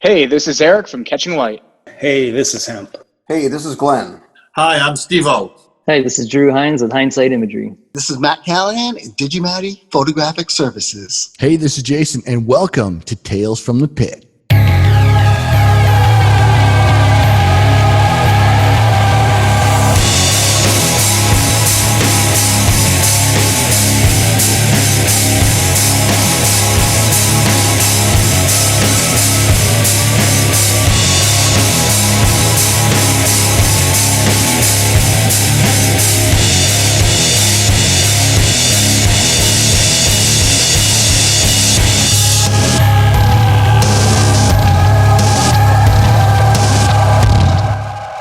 Hey, this is Eric from Catching Light. Hey, this is Hemp. Hey, this is Glenn. Hi, I'm Steve-O. Hey, this is Drew Hines with Hindsight Imagery. This is Matt Callahan at Digimatty Photographic Services. Hey, this is Jason, and welcome to Tales from the Pit.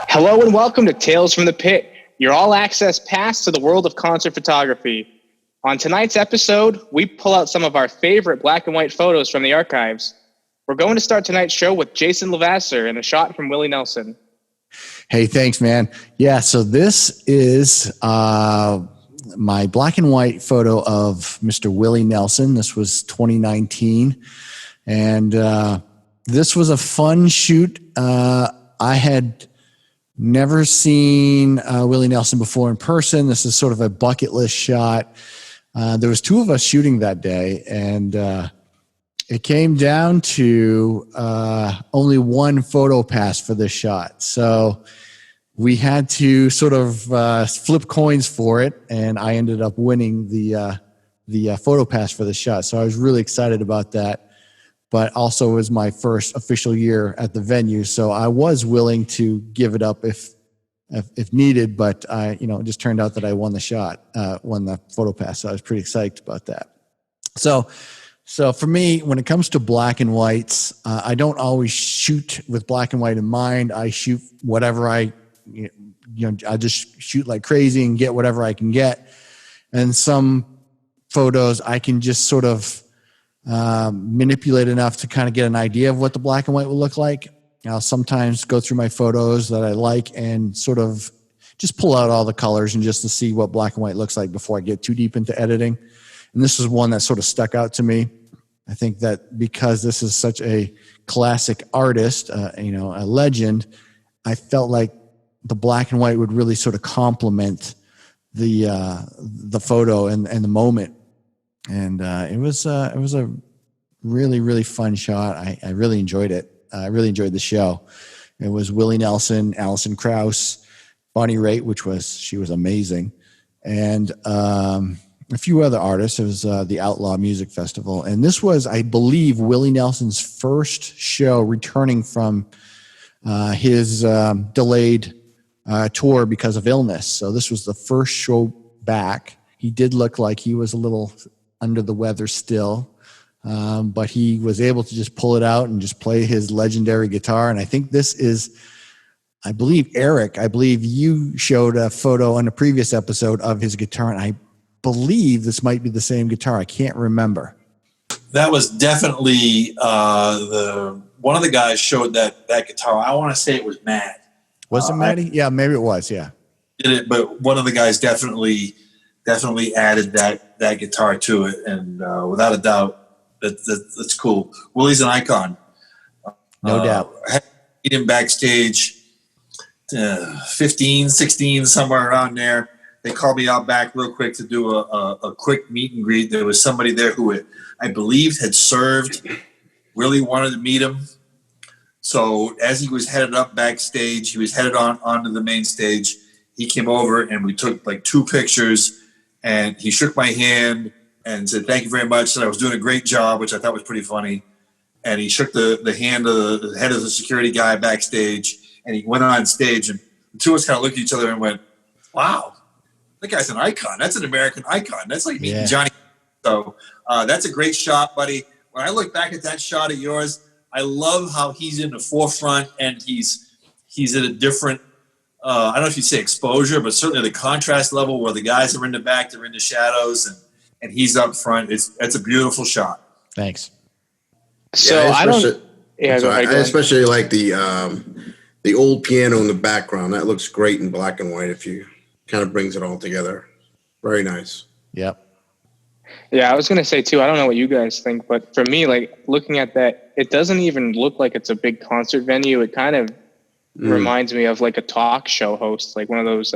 Hello and welcome to Tales from the Pit, your all-access pass to the world of concert photography. On tonight's episode, we pull out some of our favorite black and white photos from the archives. We're going to start tonight's show with Jason Levasseur and a shot from Willie Nelson. Hey, thanks, man. Yeah, so this is my black and white photo of Mr. Willie Nelson. This was 2019, and this was a fun shoot. I had never seen Willie Nelson before in person. This is sort of a bucket list shot. There was two of us shooting that day, and it came down to only one photo pass for this shot. So we had to sort of flip coins for it, and I ended up winning the photo pass for the shot. So I was really excited about that. But also it was my first official year at the venue, so I was willing to give it up if needed. But it just turned out that I won the shot, won the photo pass. So I was pretty psyched about that. So for me, when it comes to black and whites, I don't always shoot with black and white in mind. I shoot whatever I just shoot like crazy and get whatever I can get. And some photos I can just sort of manipulate enough to kind of get an idea of what the black and white will look like. I'll sometimes go through my photos that I like and sort of just pull out all the colors and just to see what black and white looks like before I get too deep into editing. And this is one that sort of stuck out to me. I think that because this is such a classic artist, a legend, I felt like the black and white would really sort of complement the photo and the moment. And it was a really, really fun shot. I really enjoyed it. I really enjoyed the show. It was Willie Nelson, Alison Krauss, Bonnie Raitt, she was amazing, and a few other artists. It was the Outlaw Music Festival, and this was, I believe, Willie Nelson's first show returning from his delayed tour because of illness. So this was the first show back. He did look like he was a little under the weather still, but he was able to just pull it out and just play his legendary guitar. And I think this is, I believe you showed a photo on a previous episode of his guitar, and I believe this might be the same guitar. I can't remember. That was definitely one of the guys showed that guitar. I want to say it was Matt. Was it Matty? Yeah, maybe it was. Yeah, did it? But one of the guys definitely added that guitar to it, and without a doubt, that's cool. Willie's an icon, no doubt. I had to meet him backstage, 15, 16, somewhere around there. They called me out back real quick to do a quick meet and greet. There was somebody there who I believed had served. Really wanted to meet him. So as he was headed up backstage, he was headed onto the main stage. He came over and we took like 2 pictures. And he shook my hand and said, "Thank you very much." Said I was doing a great job, which I thought was pretty funny. And he shook the hand of the head of the security guy backstage. And he went on stage. And the two of us kind of looked at each other and went, "Wow, that guy's an icon. That's an American icon. That's like meeting Johnny." So that's a great shot, buddy. When I look back at that shot of yours, I love how he's in the forefront and he's at a different, I don't know if you say exposure, but certainly the contrast level where the guys are in the back, they're in the shadows, and he's up front. That's a beautiful shot. Thanks. So I especially like the old piano in the background. That looks great in black and white if you kind of brings it all together. Very nice. Yep. Yeah, I was gonna say too. I don't know what you guys think, but for me, like looking at that, it doesn't even look like it's a big concert venue. It kind of reminds me of like a talk show host, like one of those.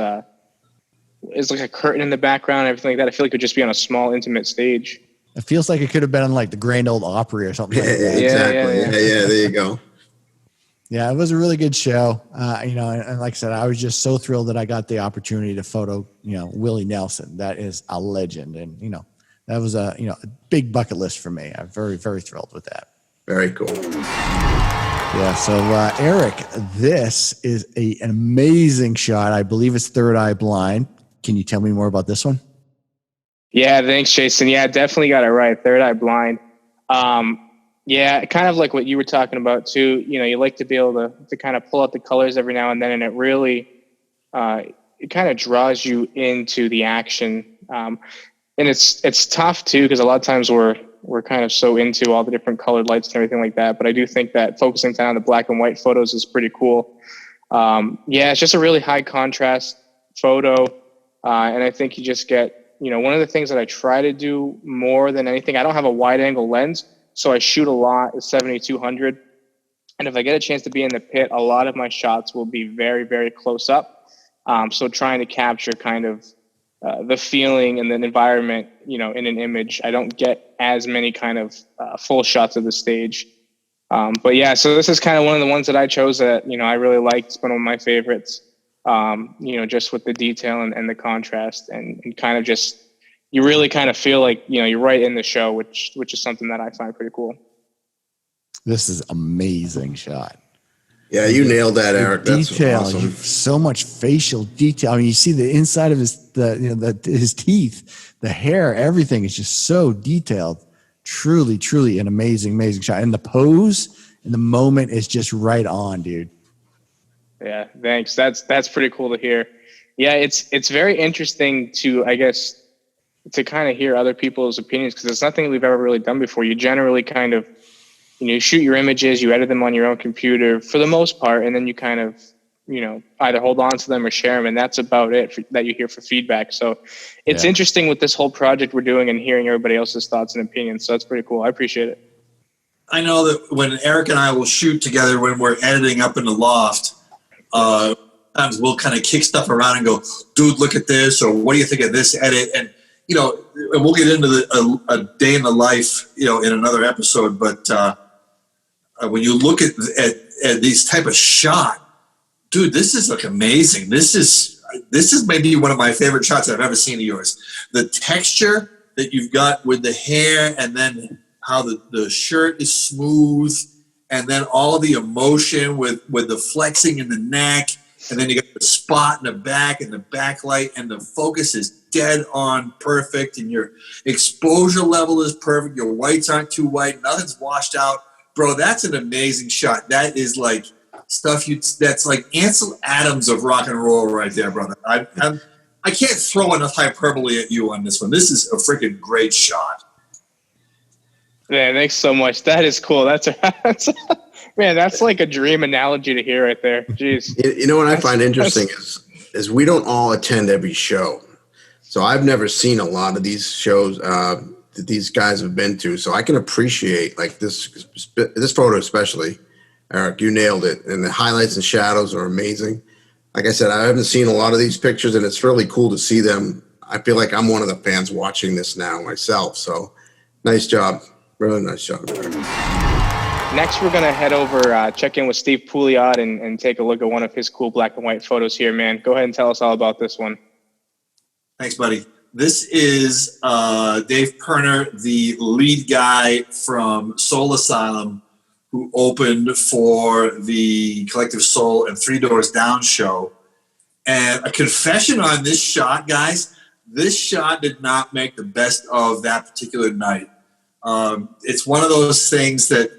It's like a curtain in the background, and everything like that. I feel like it would just be on a small, intimate stage. It feels like it could have been on like the Grand Ole Opry or something like that. Exactly. Yeah. There you go. Yeah, it was a really good show. You know, and like I said, I was just so thrilled that I got the opportunity to photo, you know, Willie Nelson. That is a legend. And, you know, that was a big bucket list for me. I'm very, very thrilled with that. Very cool. Yeah. So, Eric, this is an amazing shot. I believe it's Third Eye Blind. Can you tell me more about this one? Yeah, thanks, Jason. Yeah, definitely got it right. Third Eye Blind. Yeah, kind of like what you were talking about too. You know, you like to be able to kind of pull out the colors every now and then, and it really it kind of draws you into the action. And it's tough too, because a lot of times we're kind of so into all the different colored lights and everything like that. But I do think that focusing down on the black and white photos is pretty cool. Yeah, it's just a really high contrast photo. And I think you just get, you know, one of the things that I try to do more than anything, I don't have a wide angle lens, so I shoot a lot at 7200. And if I get a chance to be in the pit, a lot of my shots will be very, very close up. So trying to capture kind of the feeling and the environment, you know, in an image. I don't get as many kind of full shots of the stage. But yeah, so this is kind of one of the ones that I chose that, you know, I really liked. It's been one of my favorites, you know, just with the detail and the contrast and kind of just, you really kind of feel like, you know, you're right in the show, which is something that I find pretty cool. This is amazing shot. Yeah, you nailed that, Eric. That's Detail, awesome. so much facial detail. I mean, you see the inside of his teeth, the hair, everything is just so detailed. Truly, truly an amazing shot. And the pose and the moment is just right on, dude. Yeah, thanks. That's pretty cool to hear. Yeah, it's very interesting to, I guess, to kind of hear other people's opinions, because it's nothing we've ever really done before. You generally kind of, you know, you shoot your images, you edit them on your own computer for the most part, and then you kind of, you know, either hold on to them or share them, and that's about it that you hear for feedback. So it's interesting with this whole project we're doing and hearing everybody else's thoughts and opinions. So that's pretty cool. I appreciate it. I know that when Eric and I will shoot together when we're editing up in the loft, sometimes we'll kind of kick stuff around and go, dude, look at this, or what do you think of this edit? And, you know, we'll get into a day in the life, you know, in another episode, but when you look at these type of shot, dude, this is like amazing. This is maybe one of my favorite shots I've ever seen of yours. The texture that you've got with the hair, and then how the shirt is smooth, and then all of the emotion with the flexing in the neck, and then you got the spot in the back and the backlight, and the focus is dead on perfect, and your exposure level is perfect. Your whites aren't too white, nothing's washed out. Bro, that's an amazing shot. That is like stuff that's like Ansel Adams of rock and roll right there, brother. I can't throw enough hyperbole at you on this one. This is a freaking great shot. Man, thanks so much. That is cool. That's man, that's like a dream analogy to hear right there. Jeez. You know what I find interesting is we don't all attend every show. So I've never seen a lot of these shows that these guys have been to. So I can appreciate like this photo especially. Eric, you nailed it. And the highlights and shadows are amazing. Like I said, I haven't seen a lot of these pictures, and it's really cool to see them. I feel like I'm one of the fans watching this now myself. So nice job. Really nice job, Eric. Next, we're going to head over, check in with Steve Pouliot and take a look at one of his cool black and white photos here, man. Go ahead and tell us all about this one. Thanks, buddy. This is Dave Perner, the lead guy from Soul Asylum, who opened for the Collective Soul and Three Doors Down show. And a confession on this shot, guys, this shot did not make the best of that particular night. It's one of those things that,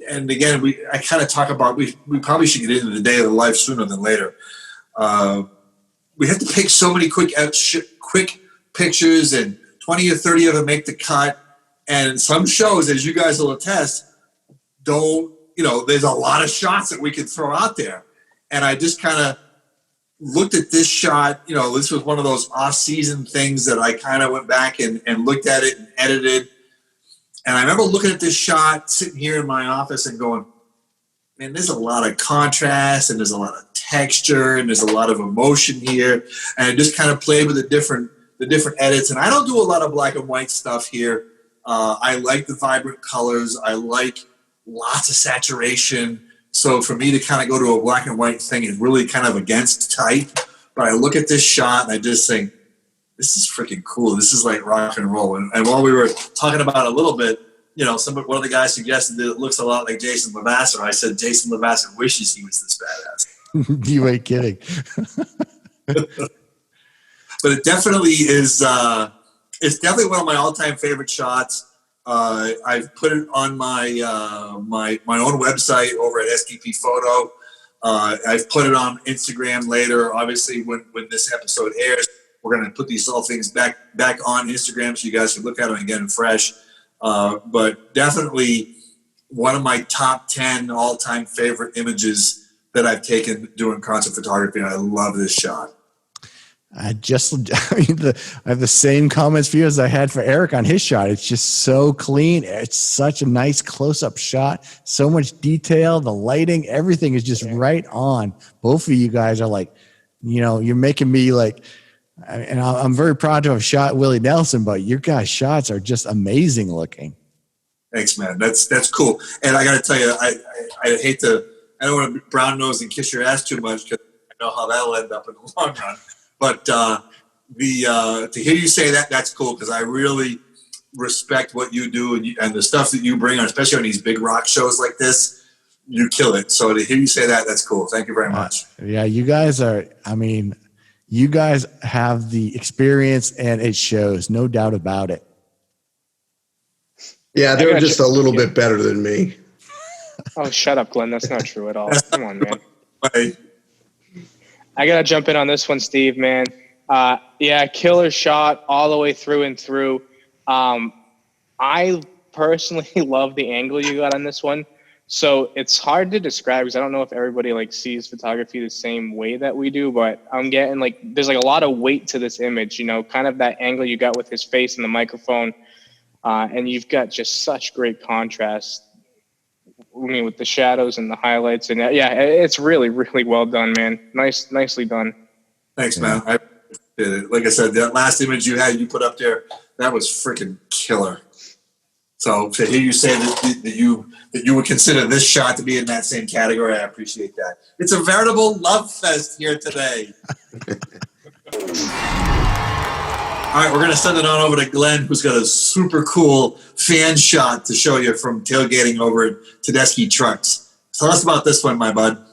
and again, I kind of talk about, we probably should get into the day of the life sooner than later. We have to pick so many quick pictures, and 20 or 30 of them make the cut. And some shows, as you guys will attest, don't, you know, there's a lot of shots that we can throw out there. And I just kind of looked at this shot, this was one of those off-season things that I kind of went back and looked at it and edited. And I remember looking at this shot, sitting here in my office and going, man, there's a lot of contrast and there's a lot of texture and there's a lot of emotion here. And I just kind of played with the different edits. And I don't do a lot of black and white stuff here. I like the vibrant colors. I like lots of saturation. So for me to kind of go to a black and white thing is really kind of against type. But I look at this shot and I just think, this is freaking cool. This is like rock and roll. And while we were talking about it a little bit, one of the guys suggested that it looks a lot like Jason Levasseur. I said, Jason Levasseur wishes he was this badass. You ain't kidding. But it definitely is. It's definitely one of my all-time favorite shots. I've put it on my my own website over at STP Photo. I've put it on Instagram later. Obviously, when this episode airs, we're going to put these all things back on Instagram so you guys can look at them again fresh. But definitely one of my top 10 all-time favorite images that I've taken doing concert photography. And I love this shot. I have the same comments for you as I had for Eric on his shot. It's just so clean. It's such a nice close-up shot. So much detail. The lighting, everything is just right on. Both of you guys are like, you're making me like, and I'm very proud to have shot Willie Nelson, but your guys' shots are just amazing looking. Thanks, man. That's cool. And I got to tell you, I hate to, I don't want to brown nose and kiss your ass too much because I know how that'll end up in the long run. But to hear you say that, that's cool because I really respect what you do and the stuff that you bring on, especially on these big rock shows like this. You kill it. So to hear you say that, that's cool. Thank you very much. Yeah, you guys you guys have the experience and it shows, no doubt about it. Yeah, they were just a little bit better than me. Oh, shut up, Glenn. That's not true at all. Come on, man. Right. I got to jump in on this one, Steve, man. Yeah, killer shot all the way through and through. I personally love the angle you got on this one. So it's hard to describe because I don't know if everybody sees photography the same way that we do, but I'm getting there's a lot of weight to this image, kind of that angle you got with his face and the microphone. And you've got just such great contrast. With the shadows and the highlights, and yeah, it's really, really well done, man. Nicely done. Thanks, man. I did it. Like I said, that last image you put up there, that was freaking killer. So to hear you say that you would consider this shot to be in that same category, I appreciate that. It's a veritable love fest here today. All right, we're going to send it on over to Glenn, who's got a super cool fan shot to show you from tailgating over at Tedeschi Trucks. Tell us about this one, my bud.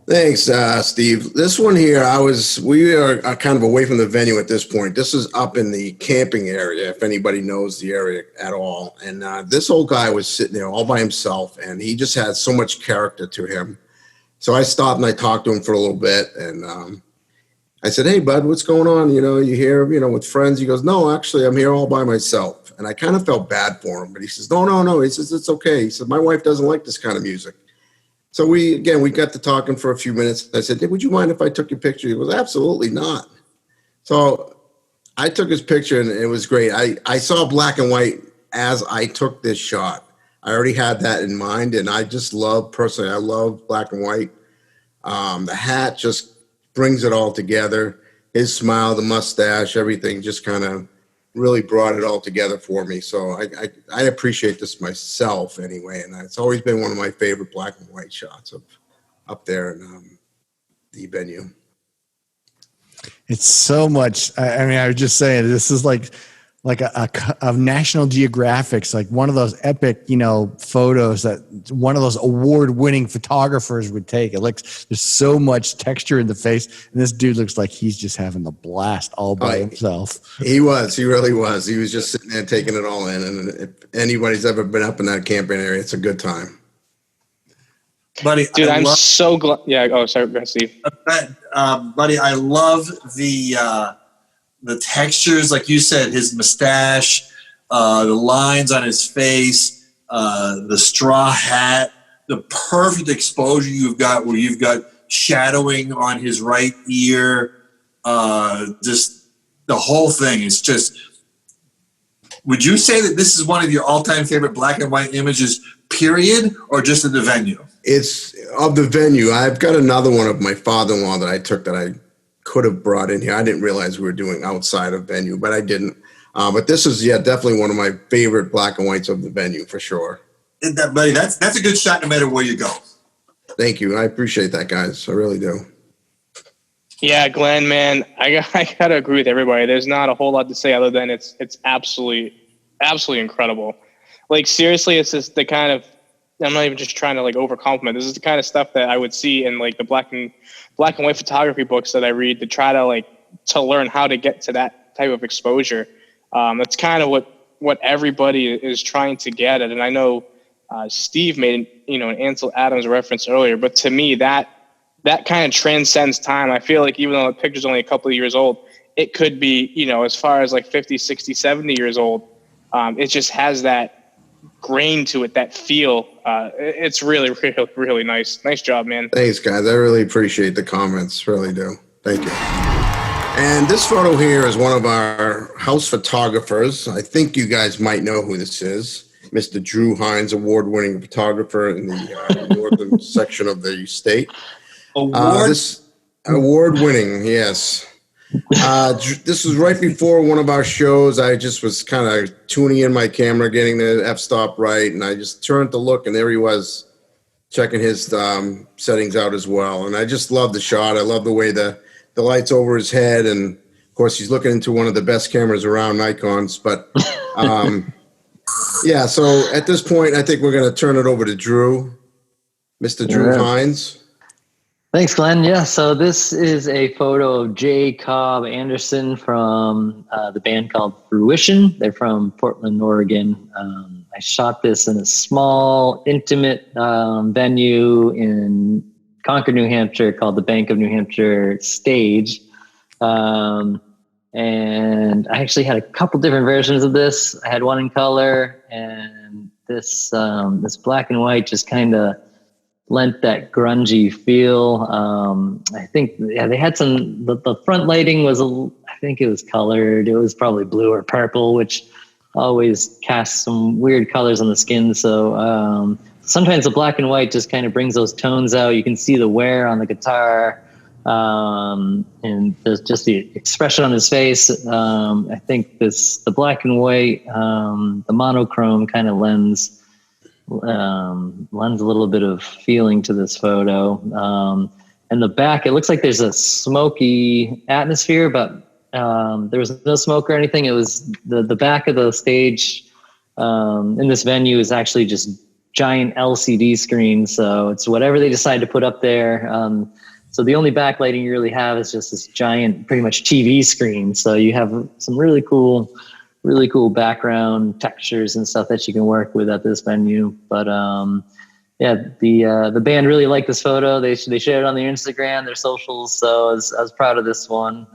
Thanks, Steve. This one here, we are kind of away from the venue at this point. This is up in the camping area, if anybody knows the area at all. And this old guy was sitting there all by himself, and he just had so much character to him. So I stopped and I talked to him for a little bit, and I said, hey, bud, what's going on? You here, with friends? He goes, no, actually, I'm here all by myself. And I kind of felt bad for him. But he says, no. He says, it's okay. He said, my wife doesn't like this kind of music. So we got to talking for a few minutes. I said, hey, would you mind if I took your picture? He goes, absolutely not. So I took his picture, and it was great. I saw black and white as I took this shot. I already had that in mind, and I just personally, I love black and white. The hat just brings it all together. His smile, the mustache, everything just kind of really brought it all together for me. So I appreciate this myself anyway. And it's always been one of my favorite black and white shots up there in the venue. It's so much. I was just saying, this is like a National Geographic's, like one of those epic, photos that one of those award-winning photographers would take. It looks, there's so much texture in the face, and this dude looks like he's just having the blast all by himself. He really was. He was just sitting there taking it all in. And if anybody's ever been up in that camping area, it's a good time. Buddy, dude, I'm so glad. Yeah. Oh, sorry, Steve. Buddy, I love the textures, like you said, his mustache, the lines on his face, the straw hat, the perfect exposure you've got where you've got shadowing on his right ear. Just the whole thing is just. Would you say that this is one of your all-time favorite black and white images, period, or just of the venue? It's of the venue. I've got another one of my father-in-law that I took that I could have brought in here. I didn't realize we were doing outside of venue, but I didn't. But this is, definitely one of my favorite black and whites of the venue for sure. Buddy, that's a good shot no matter where you go. Thank you. I appreciate that, guys. I really do. Yeah, Glenn, man, I gotta agree with everybody. There's not a whole lot to say other than it's absolutely incredible. Like, seriously, it's just the kind of, I'm not even just trying to like over compliment. This is the kind of stuff that I would see in like the black and white photography books that I read to try to learn how to get to that type of exposure. That's kind of what everybody is trying to get at. And I know Steve made an Ansel Adams reference earlier, but to me that kind of transcends time. I feel like even though the picture's only a couple of years old, it could be, as far as like 50, 60, 70 years old. It just has that grain to it, that feel. It's really, really, really nice. Nice job, man. Thanks, guys. I really appreciate the comments. Really do. Thank you. And this photo here is one of our house photographers. I think you guys might know who this is. Mr. Drew Hines, award-winning photographer in the northern section of the state. Award-winning, yes. This was right before one of our shows. I just was kind of tuning in my camera, getting the f-stop right, and I just turned to look, and there he was checking his settings out as well. And I just love the shot. I love the way the light's over his head, and of course he's looking into one of the best cameras around, Nikon's. But yeah, so at this point, I think we're going to turn it over to Drew, Mr. Drew Hines. Thanks, Glenn. Yeah, so this is a photo of Jay Cobb Anderson from the band called Fruition. They're from Portland, Oregon. I shot this in a small, intimate venue in Concord, New Hampshire, called the Bank of New Hampshire Stage. And I actually had a couple different versions of this. I had one in color, and this black and white just kind of lent that grungy feel. I think they had the front lighting was, I think it was colored. It was probably blue or purple, which always casts some weird colors on the skin. So sometimes the black and white just kind of brings those tones out. You can see the wear on the guitar, and there's just the expression on his face. I think the black and white, the monochrome kind of lends a little bit of feeling to this photo. And the back, it looks like there's a smoky atmosphere, but there was no smoke or anything. It was the back of the stage in this venue is actually just giant LCD screen. So it's whatever they decide to put up there. So the only backlighting you really have is just this giant, pretty much TV screen. So you have some really cool background textures and stuff that you can work with at this venue. But yeah, the band really liked this photo. They shared it on their Instagram, their socials. So I was proud of this one.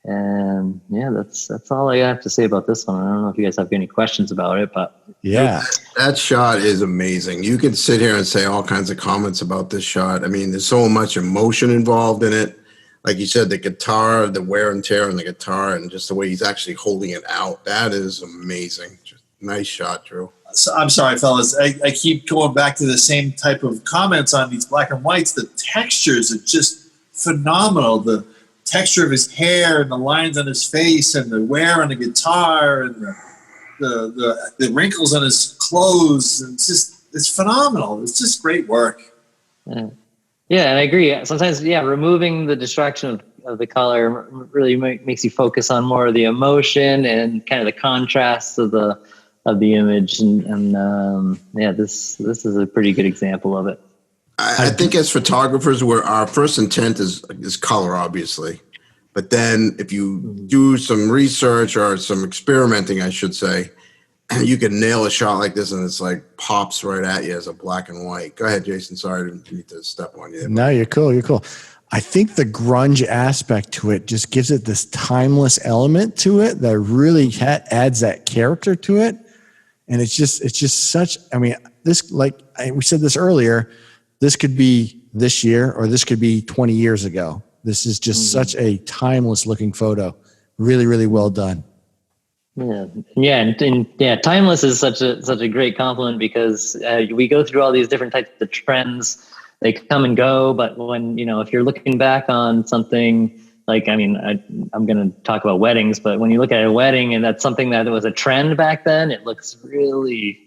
And yeah, that's all I have to say about this one. I don't know if you guys have any questions about it, but yeah, that shot is amazing. You can sit here and say all kinds of comments about this shot. I mean, there's so much emotion involved in it. Like you said, the guitar, the wear and tear on the guitar, and just the way he's actually holding it out. That is amazing. Just nice shot, Drew. So, I'm sorry, fellas. I keep going back to the same type of comments on these black and whites. The textures are just phenomenal. The texture of his hair and the lines on his face and the wear on the guitar and the wrinkles on his clothes. It's phenomenal. It's just great work. Yeah, and I agree. Sometimes, removing the distraction of the color really makes you focus on more of the emotion and kind of the contrast of the image. And this is a pretty good example of it. I think as photographers, our first intent is color, obviously. But then if you do some research or some experimenting, I should say, you can nail a shot like this and it's like pops right at you as a black and white. Go ahead, Jason. Sorry to need to step on you. No, you're cool. You're cool. I think the grunge aspect to it just gives it this timeless element to it that really adds that character to it. And it's just such, I mean, this, like we said this earlier, this could be this year or this could be 20 years ago. This is just such a timeless looking photo. Really, really well done. Yeah, timeless is such a great compliment, because we go through all these different types of trends. They come and go, but when, if you're looking back on something like, I'm going to talk about weddings, but when you look at a wedding and that's something that was a trend back then, it looks really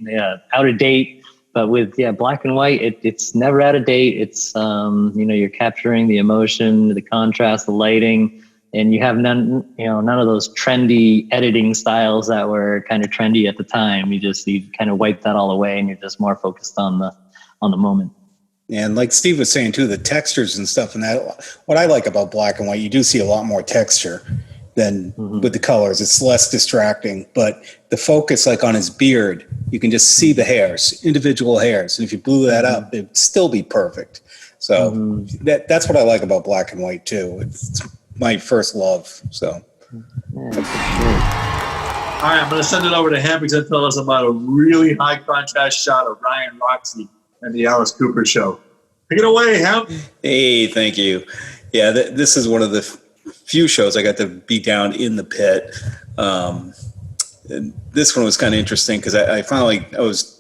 out of date. But with black and white, it's never out of date. It's you're capturing the emotion, the contrast, the lighting. And you have none of those trendy editing styles that were kind of trendy at the time. You kind of wipe that all away, and you're just more focused on the moment. And like Steve was saying too, the textures and stuff, and that, what I like about black and white, you do see a lot more texture than with the colors. It's less distracting, but the focus, like on his beard, you can just see the hairs, individual hairs. And if you blew that up, it'd still be perfect. So that's what I like about black and white too. It's my first love. So, Yeah, that's great. All right, I'm going to send it over to him to tell us about a really high contrast shot of Ryan Roxy and the Alice Cooper show. Take it away, Hemp. hey, thank you. Yeah, this is one of the few shows I got to be down in the pit. And this one was kind of interesting because I think there was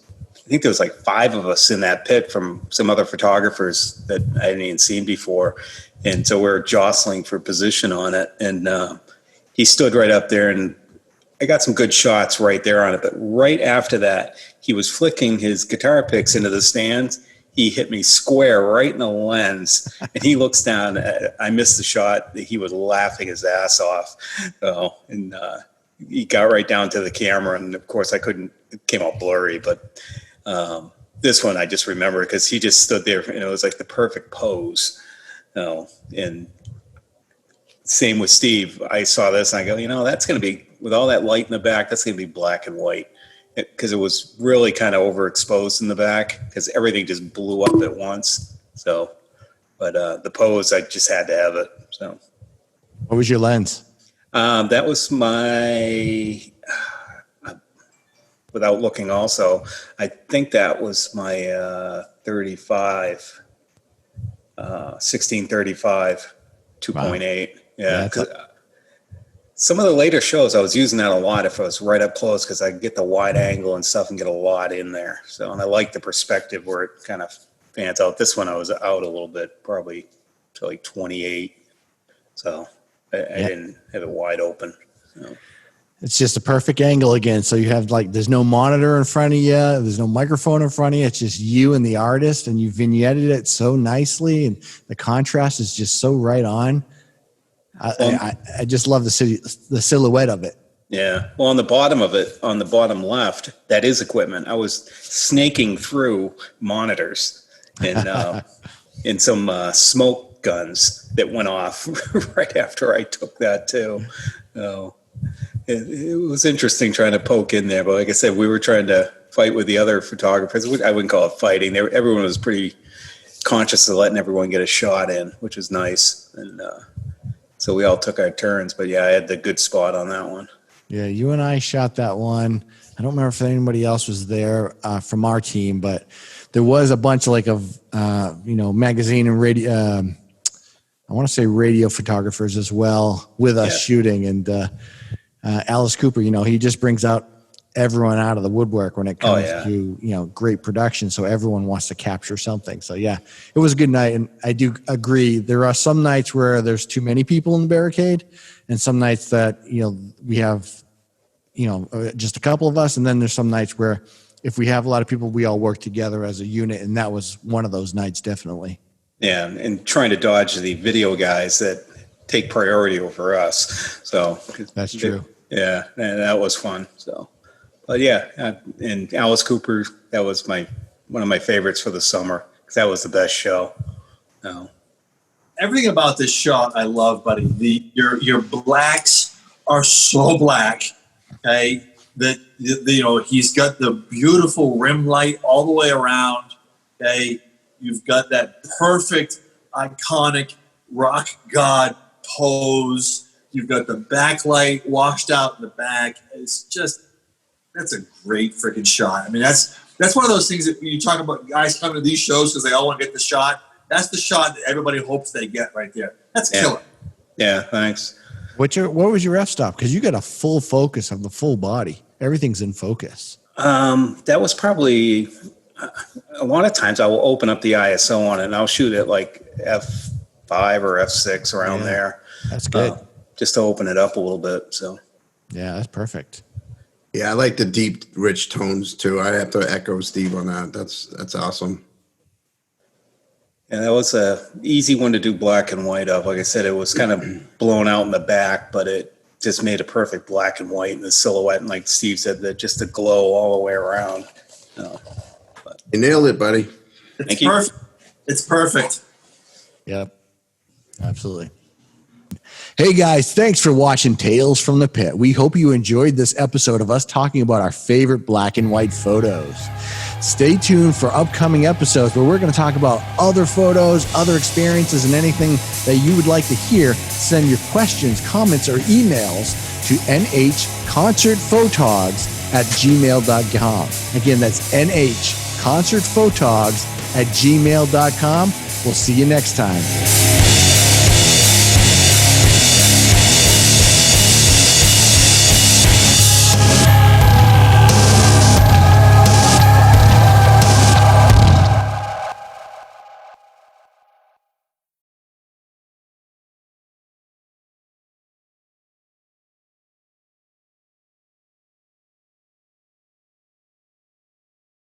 like 5 of us in that pit from some other photographers that I hadn't even seen before. And so we were jostling for position on it. And he stood right up there, and I got some good shots right there on it. But right after that, he was flicking his guitar picks into the stands. He hit me square right in the lens, and he looks down. I missed the shot. He was laughing his ass off. And he got right down to the camera. And of course, it came out blurry. But this one I just remember because he just stood there, and it was like the perfect pose. And same with Steve. I saw this and I go, that's going to be, with all that light in the back, that's going to be black and white, because it was really kind of overexposed in the back because everything just blew up at once. So, but the pose, I just had to have it. So, What was your lens? that was my, without looking also, I think that was my 35. 1635 2.8. Yeah, some of the later shows I was using that a lot if I was right up close, because I get the wide angle and stuff and get a lot in there. So, and I like the perspective where it kind of fans out. This one I was out a little bit, probably to like 28. So I didn't have it wide open. So. It's just a perfect angle again. So you have there's no monitor in front of you. There's no microphone in front of you. It's just you and the artist, and you vignetted it so nicely, and the contrast is just so right on. I just love the silhouette of it. Yeah. Well, on the bottom of it, on the bottom left, that is equipment. I was snaking through monitors and and some smoke guns that went off right after I took that too. So it was interesting trying to poke in there, but like I said, we were trying to fight with the other photographers. I wouldn't call it fighting. Everyone was pretty conscious of letting everyone get a shot in, which was nice. And so we all took our turns. But yeah, I had the good spot on that one. Yeah, you and I shot that one. I don't remember if anybody else was there from our team, but there was a bunch of magazine and radio. I want to say radio photographers as well with us shooting. And Alice Cooper, he just brings out everyone out of the woodwork when it comes to, great production. So everyone wants to capture something. So yeah, it was a good night. And I do agree. There are some nights where there's too many people in the barricade, and some nights that, we have, just a couple of us. And then there's some nights where if we have a lot of people, we all work together as a unit. And that was one of those nights, definitely. Yeah. And trying to dodge the video guys that take priority over us. So that's true. Yeah. And that was fun. So, but yeah. And Alice Cooper, that was one of my favorites for the summer, because that was the best show. Everything about this shot I love, buddy. Your blacks are so black, okay, that he's got the beautiful rim light all the way around, okay. You've got that perfect, iconic rock god pose. You've got the backlight washed out in the back. That's a great freaking shot. I mean, that's That's one of those things that when you talk about guys coming to these shows because they all want to get the shot. That's the shot that everybody hopes they get right there. That's killer. Yeah, thanks. What was your f-stop? Because you got a full focus of the full body. Everything's in focus. That was probably a lot of times I will open up the ISO on it and I'll shoot it like F5 or F6 around there. That's good. Just to open it up a little bit. So yeah, that's perfect. Yeah, I like the deep, rich tones too. I have to echo Steve on that. That's awesome. Yeah, that was a easy one to do black and white of. Like I said, it was kind of blown out in the back, but it just made a perfect black and white in the silhouette. And like Steve said, that just the glow all the way around. You nailed it, buddy. Thank you. Perfect. It's perfect. Yep, absolutely. Hey guys, thanks for watching Tales from the Pit. We hope you enjoyed this episode of us talking about our favorite black and white photos. Stay tuned for upcoming episodes where we're going to talk about other photos, other experiences, and anything that you would like to hear. Send your questions, comments, or emails to NHCONCERTPHOTOGS@gmail.com. Again, that's NHCONCERTPHOTOGS@gmail.com. We'll see you next time.